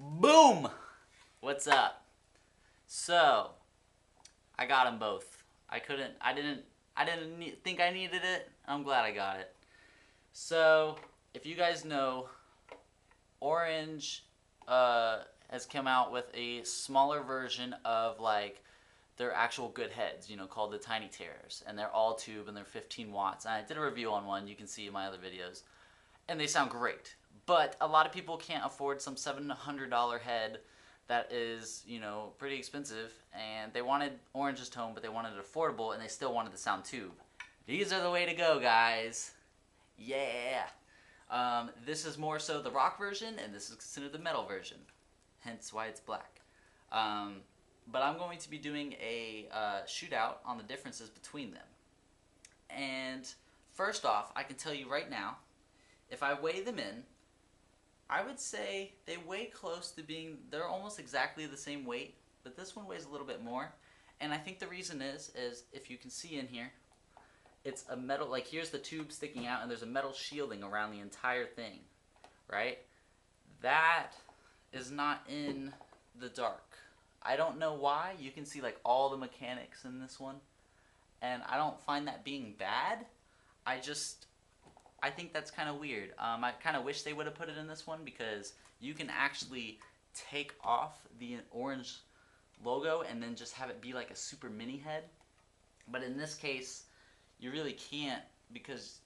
Boom! What's up? So, I got them both. I didn't think I needed it. I'm glad I got it. So, if you guys know, Orange has come out with a smaller version of like their actual good heads, called the Tiny Terrors, and they're all tube and they're 15 watts. And I did a review on one. You can see in my other videos, and they sound great. But a lot of people can't afford some $700 head that is, pretty expensive, and they wanted Orange's tone, but they wanted it affordable, and they still wanted the sound tube. These are the way to go, guys. Yeah. This is more so the rock version, and this is considered the metal version, hence why it's black. But I'm going to be doing a shootout on the differences between them. And first off, I can tell you right now, if I weigh them in, I would say they weigh close to being, they're almost exactly the same weight, but this one weighs a little bit more. And I think the reason is if you can see in here, it's a metal, like here's the tube sticking out and there's a metal shielding around the entire thing, right? That is not in the dark. I don't know why. You can see like all the mechanics in this one, and I don't find that being bad. I think that's kind of weird. I kind of wish they would have put it in this one because you can actually take off the orange logo and then just have it be like a super mini head. But in this case, you really can't because,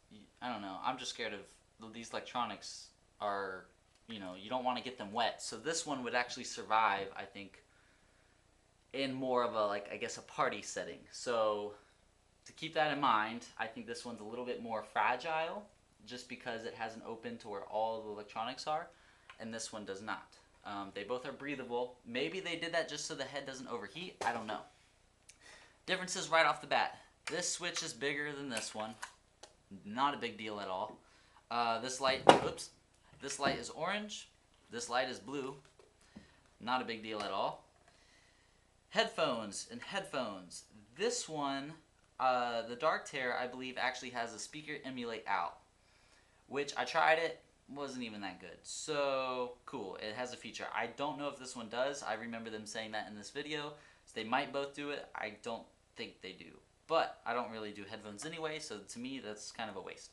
I don't know, I'm just scared of these electronics are, you don't want to get them wet. So this one would actually survive, I think, in more of a, like, I guess a party setting. So to keep that in mind, I think this one's a little bit more fragile just because it has an open to where all the electronics are, and this one does not. They both are breathable. Maybe they did that just so the head doesn't overheat. I don't know. Differences right off the bat. This switch is bigger than this one. Not a big deal at all. This light is orange. This light is blue. Not a big deal at all. Headphones and headphones. This one, the Dark Terror, I believe, actually has a speaker emulate out, which I tried it, wasn't even that good. So, cool, it has a feature. I don't know if this one does. I remember them saying that in this video. So they might both do it. I don't think they do. But I don't really do headphones anyway, so to me, that's kind of a waste.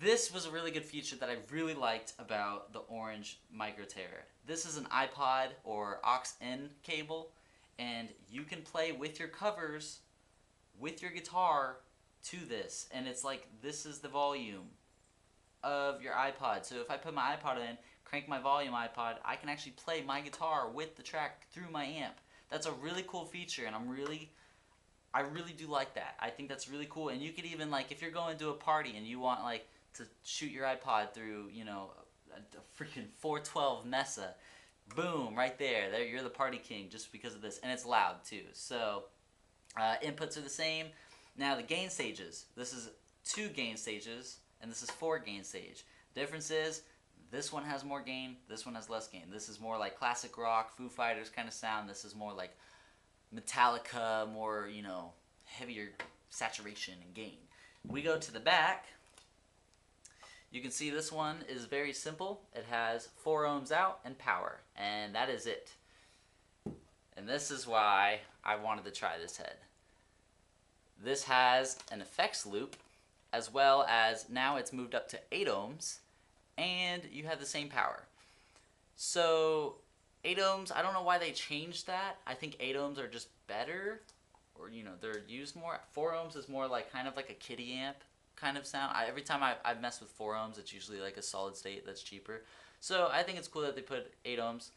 This was a really good feature that I really liked about the Orange Micro Terror. This is an iPod or aux-in cable, and you can play with your covers, with your guitar, to this. And it's like, this is the volume of your iPod. So if I put my iPod in, crank my volume iPod, I can actually play my guitar with the track through my amp. That's a really cool feature, and I really do like that. I think that's really cool. And you could even, like, if you're going to a party and you want, like, to shoot your iPod through, a freaking 412 Mesa, boom, right there. There, you're the party king just because of this. And it's loud, too. So, inputs are the same. Now, the gain stages. This is 2 gain stages, and this is 4 gain stage. Difference is, this one has more gain, this one has less gain. This is more like classic rock, Foo Fighters kind of sound. This is more like Metallica, more, heavier saturation and gain. We go to the back. You can see this one is very simple. It has 4 ohms out and power, and that is it. And this is why I wanted to try this head. This has an effects loop, as well as now it's moved up to 8 ohms, and you have the same power. So 8 ohms, I don't know why they changed that. I think 8 ohms are just better, or they're used more. 4 ohms is more like kind of like a kiddie amp kind of sound. Every time I've messed with 4 ohms, it's usually like a solid state that's cheaper. So I think it's cool that they put 8 ohms.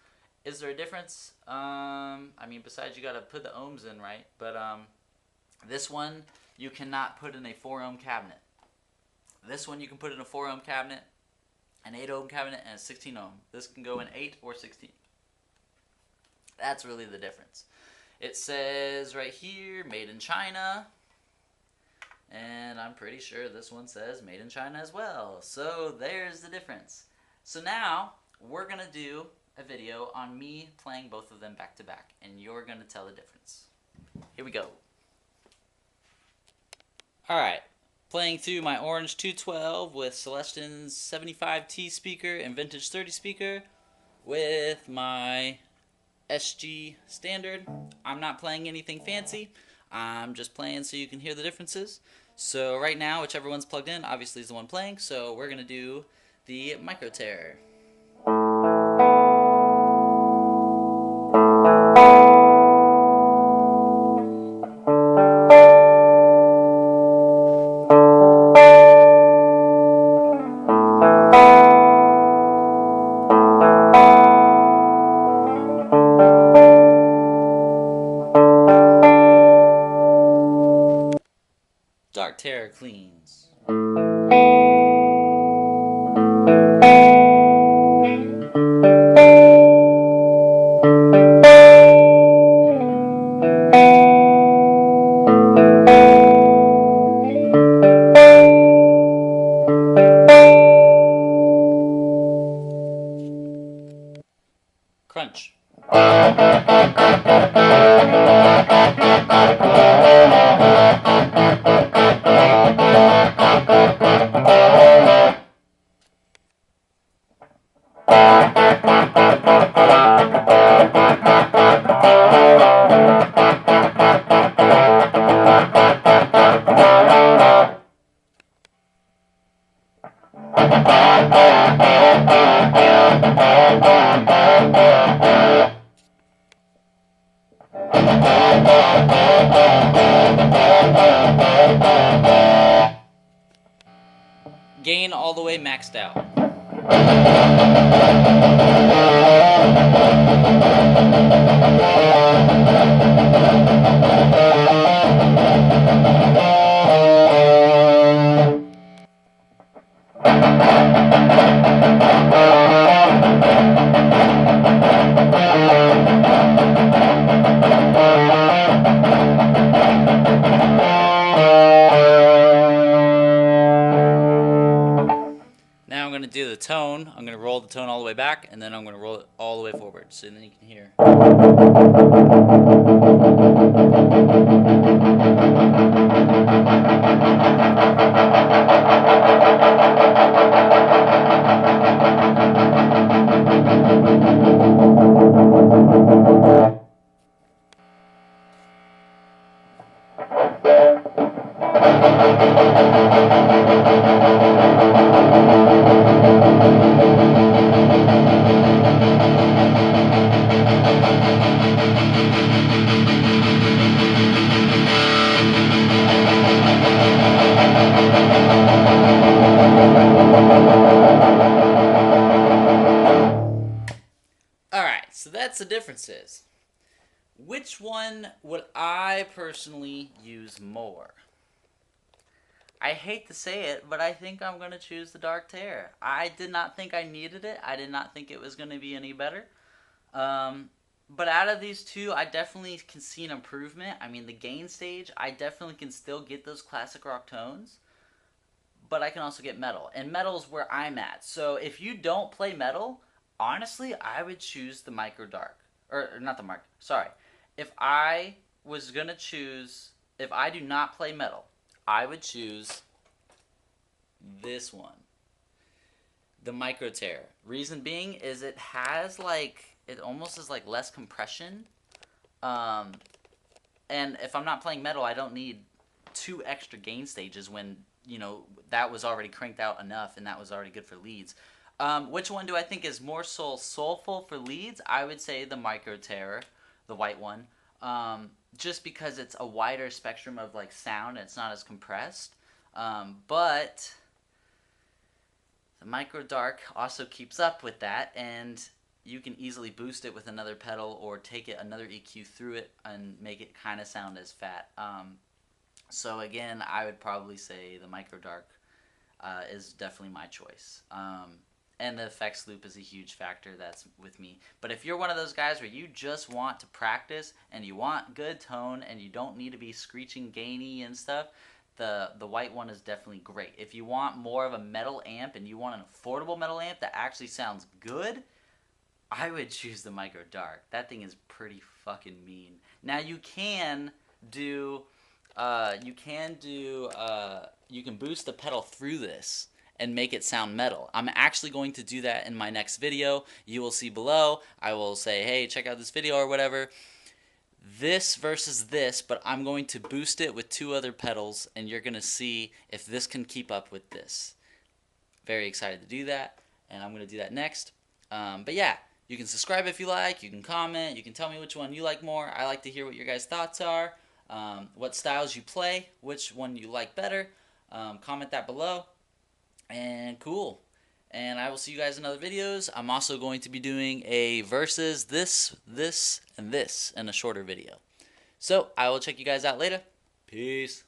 Is there a difference? I mean, besides you gotta put the ohms in, right? But this one you cannot put in a 4 ohm cabinet. This one you can put in a 4 ohm cabinet, an 8 ohm cabinet, and a 16 ohm. This can go in 8 or 16. That's really the difference. It says right here, made in China. And I'm pretty sure this one says made in China as well. So there's the difference. So now we're going to do a video on me playing both of them back to back. And you're going to tell the difference. Here we go. Alright. Playing through my Orange 212 with Celestion's 75T speaker and Vintage 30 speaker. with my SG standard. I'm not playing anything fancy. I'm just playing so you can hear the differences. So right now, whichever one's plugged in, obviously is the one playing. So we're going to do the Micro Terror. Dark Terror cleans. Crunch. Gain all the way maxed out. Now I'm going to do the tone. I'm going to roll the tone all the way back, and then I'm going to roll it all the way forward, so then you can hear. Alright, so that's the differences. Which one would I personally use more? I hate to say it, but I think I'm going to choose the Dark Terror. I did not think I needed it. I did not think it was going to be any better. But out of these two, I definitely can see an improvement. I mean, the gain stage, I definitely can still get those classic rock tones. But I can also get metal. And metal is where I'm at. So if you don't play metal, honestly, I would choose the Micro Dark. Or not the Micro, sorry. If I was going to choose, if I do not play metal, I would choose this one. The Micro Terror. Reason being is it has like, it almost is like less compression. And if I'm not playing metal, I don't need 2 extra gain stages when, you know, that was already cranked out enough and that was already good for leads. Which one do I think is more soulful for leads? I would say the Micro Terror, the white one. Just because it's a wider spectrum of like sound and it's not as compressed. But the Micro Dark also keeps up with that, and you can easily boost it with another pedal or take it another EQ through it and make it kind of sound as fat. So again, I would probably say the Micro Dark is definitely my choice. And the effects loop is a huge factor that's with me. But if you're one of those guys where you just want to practice and you want good tone and you don't need to be screeching gainy and stuff, the white one is definitely great. If you want more of a metal amp and you want an affordable metal amp that actually sounds good, I would choose the Micro Dark. That thing is pretty fucking mean. Now you can boost the pedal through this, and make it sound metal. I'm actually going to do that in my next video. You will see below. I will say, hey, check out this video or whatever. This versus this, but I'm going to boost it with 2 other pedals, and you're going to see if this can keep up with this. Very excited to do that, and I'm going to do that next. But yeah, you can subscribe if you like, you can comment, you can tell me which one you like more. I like to hear what your guys' thoughts are, what styles you play, which one you like better. Comment that below, and cool. And I will see you guys in other videos. I'm also going to be doing a versus this, and this in a shorter video. So I will check you guys out later. Peace.